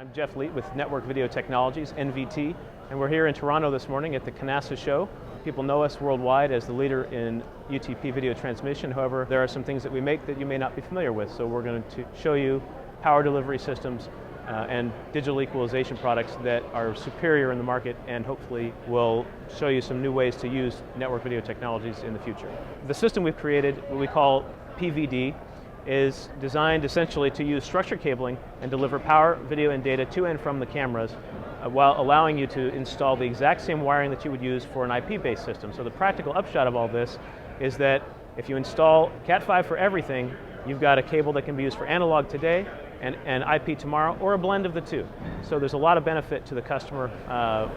I'm Jeff Leet with Network Video Technologies, NVT, and we're here in Toronto this morning at the CANASA show. People know us worldwide as the leader in UTP video transmission. However, there are some things that we make that you may not be familiar with, so we're going to show you power delivery systems and digital equalization products that are superior in the market and hopefully will show you some new ways to use network video technologies in the future. The system we've created, what we call PVD, is designed essentially to use structured cabling and deliver power, video, and data to and from the cameras while allowing you to install the exact same wiring that you would use for an IP-based system. So the practical upshot of all this is that if you install Cat5 for everything, you've got a cable that can be used for analog today and IP tomorrow, or a blend of the two. So there's a lot of benefit to the customer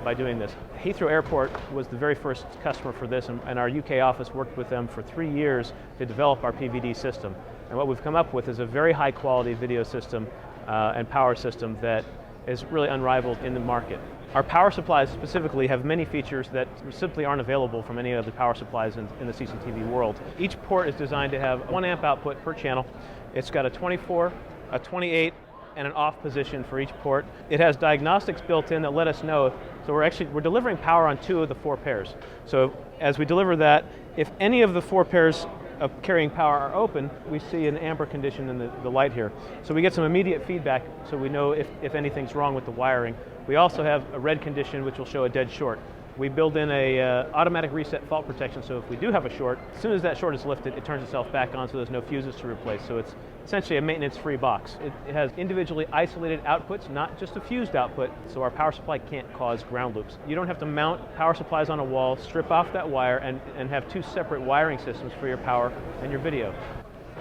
by doing this. Heathrow Airport was the very first customer for this, and our UK office worked with them for 3 years to develop our PVD system. And what we've come up with is a very high quality video system and power system that is really unrivaled in the market. Our power supplies specifically have many features that simply aren't available from any other power supplies in the CCTV world. Each port is designed to have 1 amp output per channel. It's got a 24, a 28, and an off position for each port. It has diagnostics built in that let us know, so we're delivering power on 2 of the 4 pairs. So as we deliver that, if any of the 4 pairs of carrying power are open, we see an amber condition in the light here. So we get some immediate feedback so we know if anything's wrong with the wiring. We also have a red condition which will show a dead short. We build in a automatic reset fault protection, so if we do have a short, as soon as that short is lifted, it turns itself back on so there's no fuses to replace. So it's essentially a maintenance-free box. It has individually isolated outputs, not just a fused output, so our power supply can't cause ground loops. You don't have to mount power supplies on a wall, strip off that wire, and have 2 separate wiring systems for your power and your video.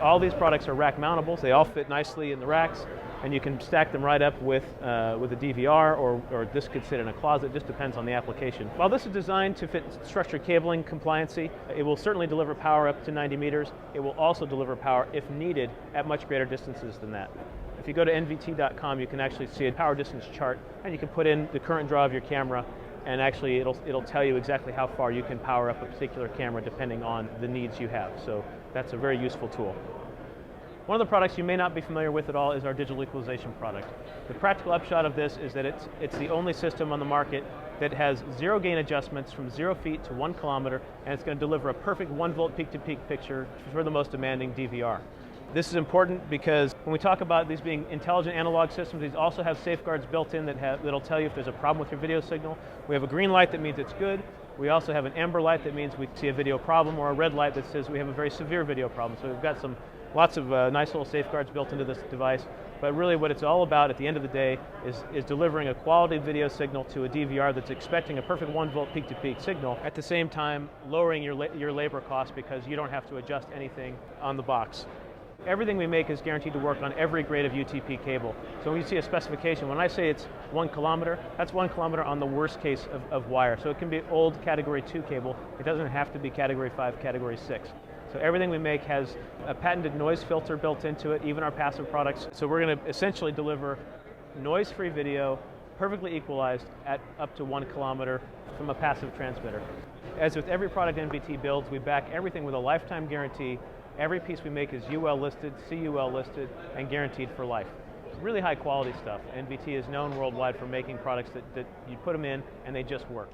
All these products are rack mountables. They all fit nicely in the racks, and you can stack them right up with a DVR, or this could sit in a closet. It just depends on the application. While this is designed to fit structured cabling compliancy, it will certainly deliver power up to 90 meters. It will also deliver power, if needed, at much greater distances than that. If you go to NVT.com, you can actually see a power distance chart, and you can put in the current draw of your camera, and actually it'll tell you exactly how far you can power up a particular camera depending on the needs you have. So that's a very useful tool. One of the products you may not be familiar with at all is our digital equalization product. The practical upshot of this is that it's the only system on the market that has 0 gain adjustments from 0 feet to 1 kilometer, and it's going to deliver a perfect 1 volt peak-to-peak picture for the most demanding DVR. This is important because when we talk about these being intelligent analog systems, these also have safeguards built in that'll tell you if there's a problem with your video signal. We have a green light that means it's good. We also have an amber light that means we see a video problem, or a red light that says we have a very severe video problem. So we've got lots of nice little safeguards built into this device, but really what it's all about at the end of the day is delivering a quality video signal to a DVR that's expecting a perfect 1 volt peak-to-peak signal, at the same time lowering your labor costs because you don't have to adjust anything on the box. Everything we make is guaranteed to work on every grade of UTP cable. So when you see a specification, when I say it's 1 kilometer, that's 1 kilometer on the worst case of wire. So it can be old category 2 cable. It doesn't have to be category 5, category 6. So everything we make has a patented noise filter built into it, even our passive products. So we're going to essentially deliver noise-free video, perfectly equalized at up to 1 kilometer from a passive transmitter. As with every product NVT builds, we back everything with a lifetime guarantee. Every piece we make is UL listed, CUL listed, and guaranteed for life. Really high quality stuff. NVT is known worldwide for making products that you put them in and they just work.